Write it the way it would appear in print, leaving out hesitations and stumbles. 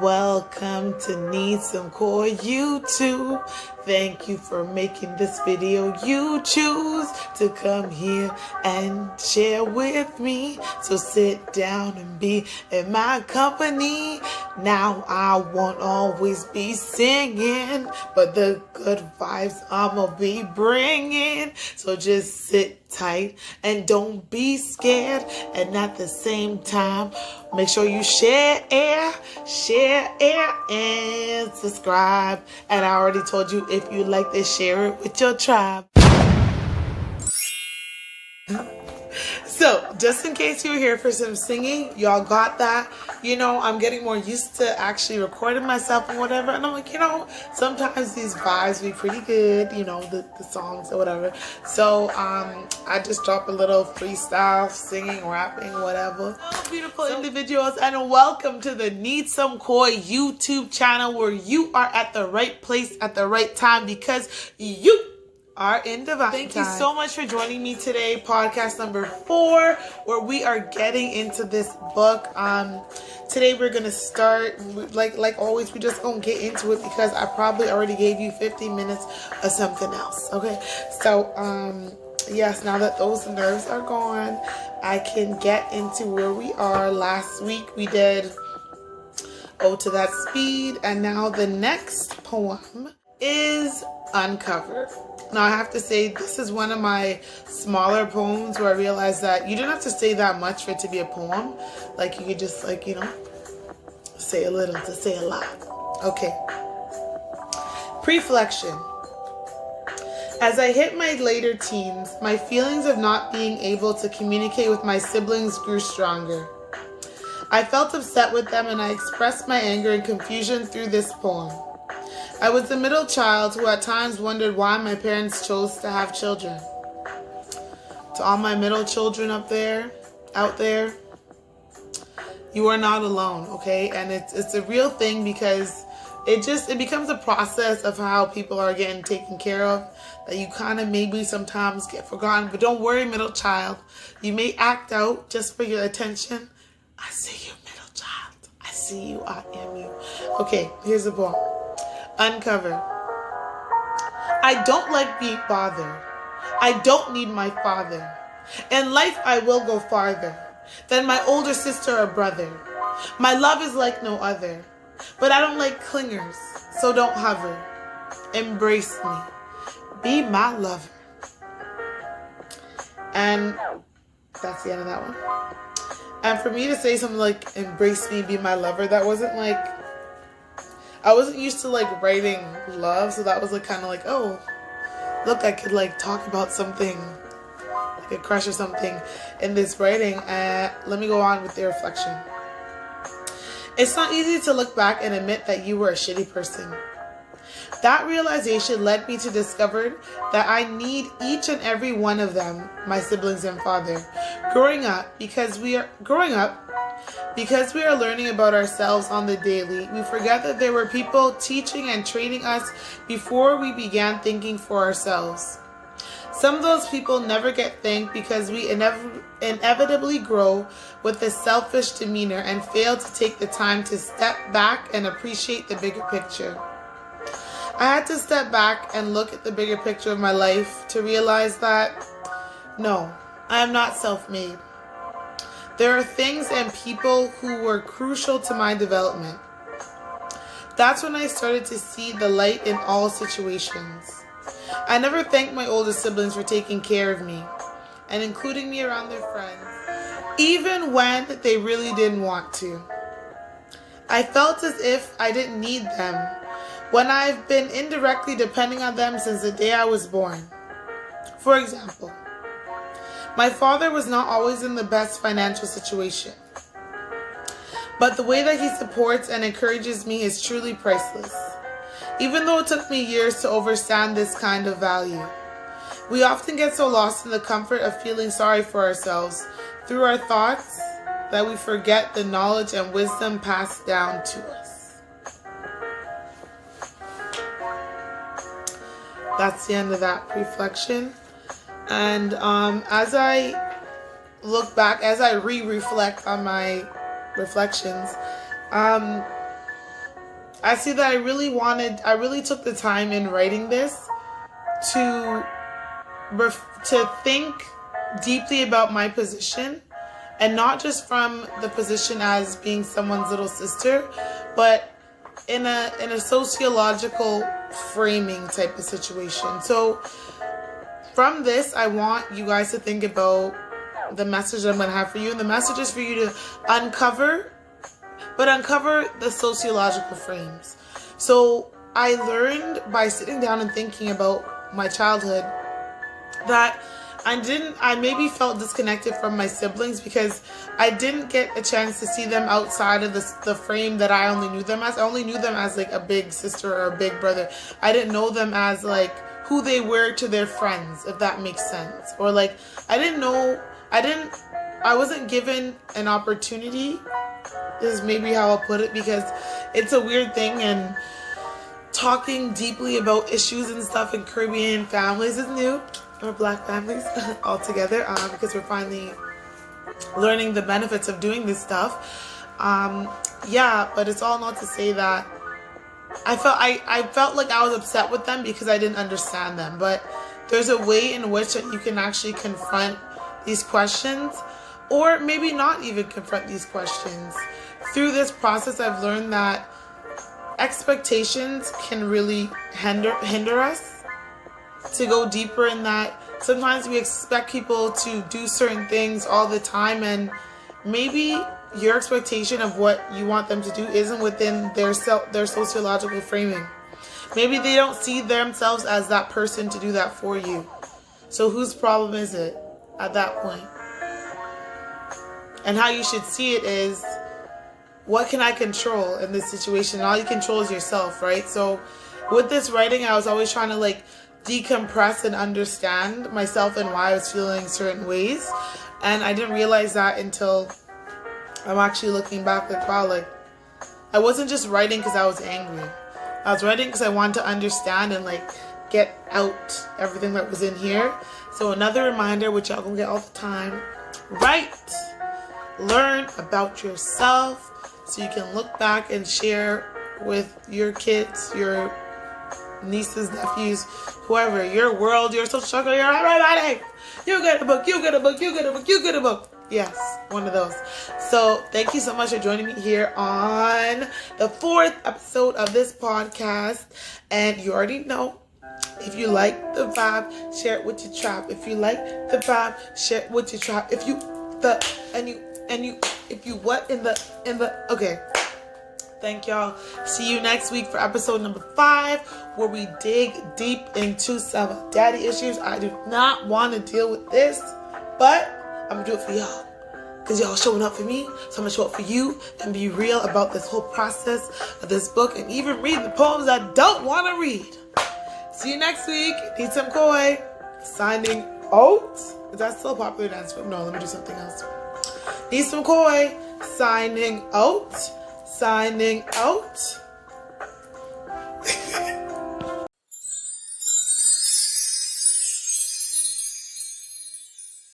Welcome to Needsomekoi YouTube. Thank you for making this video. You choose to come here and share with me. So sit down and be in my company. Now I won't always be singing, but the good vibes I'ma be bringing. So just sit tight and don't be scared. And at the same time, make sure you share, and subscribe. And I already told you, if you like this, share it with your tribe. So, just in case you were here for some singing, y'all got that. You know, I'm getting more used to actually recording myself and whatever. And I'm like, sometimes these vibes be pretty good, the songs or whatever. So, I just drop a little freestyle, singing, rapping, whatever. Oh, beautiful individuals, and welcome to the Needsomekoi YouTube channel, where you are at the right place at the right time, because you are in divine time. Thank you so much for joining me today. Podcast number 4, where we are getting into this book. Today we're gonna start like always. We just gonna get into it because I probably already gave you 15 minutes of something else. Okay, so yes, now that those nerves are gone, I can get into where we are. Last week we did "Oh to That Speed," and now the next poem is "Uncover." Now, I have to say, this is one of my smaller poems where I realized that you don't have to say that much for it to be a poem. Like, you could just, say a little to say a lot. Okay. Preflection. As I hit my later teens, my feelings of not being able to communicate with my siblings grew stronger. I felt upset with them, and I expressed my anger and confusion through this poem. I was the middle child who at times wondered why my parents chose to have children. To all my middle children out there, you are not alone, okay? And it's a real thing, because it becomes a process of how people are getting taken care of, that you kind of maybe sometimes get forgotten. But don't worry, middle child. You may act out just for your attention. I see you, middle child. I see you. I am you. Okay, here's the poem. Uncover. I don't like being bothered. I don't need my father. In life I will go farther than my older sister or brother. My love is like no other, but I don't like clingers, so don't hover. Embrace me. Be my lover. And that's the end of that one. And for me to say something like, embrace me, be my lover, that wasn't like, I wasn't used to writing love, so that was kind of oh, look, I could talk about something, like a crush or something in this writing. Let me go on with the reflection. It's not easy to look back and admit that you were a shitty person. That realization led me to discover that I need each and every one of them, my siblings and father. Growing up, because we are learning about ourselves on the daily, we forget that there were people teaching and training us before we began thinking for ourselves. Some of those people never get thanked because we inevitably grow with a selfish demeanor and fail to take the time to step back and appreciate the bigger picture. I had to step back and look at the bigger picture of my life to realize that, no, I am not self-made. There are things and people who were crucial to my development. That's when I started to see the light in all situations. I never thanked my older siblings for taking care of me and including me around their friends, even when they really didn't want to. I felt as if I didn't need them, when I've been indirectly depending on them since the day I was born. For example, my father was not always in the best financial situation, but the way that he supports and encourages me is truly priceless. Even though it took me years to understand this kind of value, we often get so lost in the comfort of feeling sorry for ourselves through our thoughts that we forget the knowledge and wisdom passed down to us. That's the end of that reflection. And as I look back, as I reflect on my reflections, I see that I really took the time in writing this to think deeply about my position, and not just from the position as being someone's little sister, but in a sociological framing type of situation. So from this, I want you guys to think about the message that I'm going to have for you. And the message is for you to uncover the sociological frames. So I learned by sitting down and thinking about my childhood that I maybe felt disconnected from my siblings because I didn't get a chance to see them outside of the frame that I only knew them as. I only knew them as like a big sister or a big brother. I didn't know them as like who they were to their friends, if that makes sense. Or like, I wasn't given an opportunity, is maybe how I'll put it, because it's a weird thing, and talking deeply about issues and stuff in Caribbean families is new, or Black families altogether, because we're finally learning the benefits of doing this stuff. But it's all not to say that I felt like I was upset with them because I didn't understand them. But there's a way in which you can actually confront these questions, or maybe not even confront these questions. Through this process, I've learned that expectations can really hinder us to go deeper in that. Sometimes we expect people to do certain things all the time, and maybe your expectation of what you want them to do isn't within their sociological framing. Maybe they don't see themselves as that person to do that for you. So whose problem is it at that point? And how you should see it is, what can I control in this situation? All you control is yourself, right? So with this writing, I was always trying to like decompress and understand myself and why I was feeling certain ways. And I didn't realize that until I'm actually looking back, like, wow, like, I wasn't just writing because I was angry. I was writing because I wanted to understand and like get out everything that was in here. So another reminder, which y'all gonna get all the time, write, learn about yourself, so you can look back and share with your kids, your nieces, nephews, whoever, your world, your social circle, your everybody. You get a book, you get a book, you get a book, you get a book. Yes, one of those. So thank you so much for joining me here on the 4th episode of this podcast. And you already know, if you like the vibe, share it with your tribe. If you like the vibe, share it with your tribe. Okay. Thank y'all. See you next week for episode number 5, where we dig deep into some daddy issues. I do not want to deal with this, but I'm gonna do it for y'all, because y'all showing up for me, so I'm gonna show up for you and be real about this whole process of this book, and even read the poems I don't want to read. See you next week. Needsomekoi signing out. Is that still a popular dance move? No, let me do something else. Needsomekoi signing out.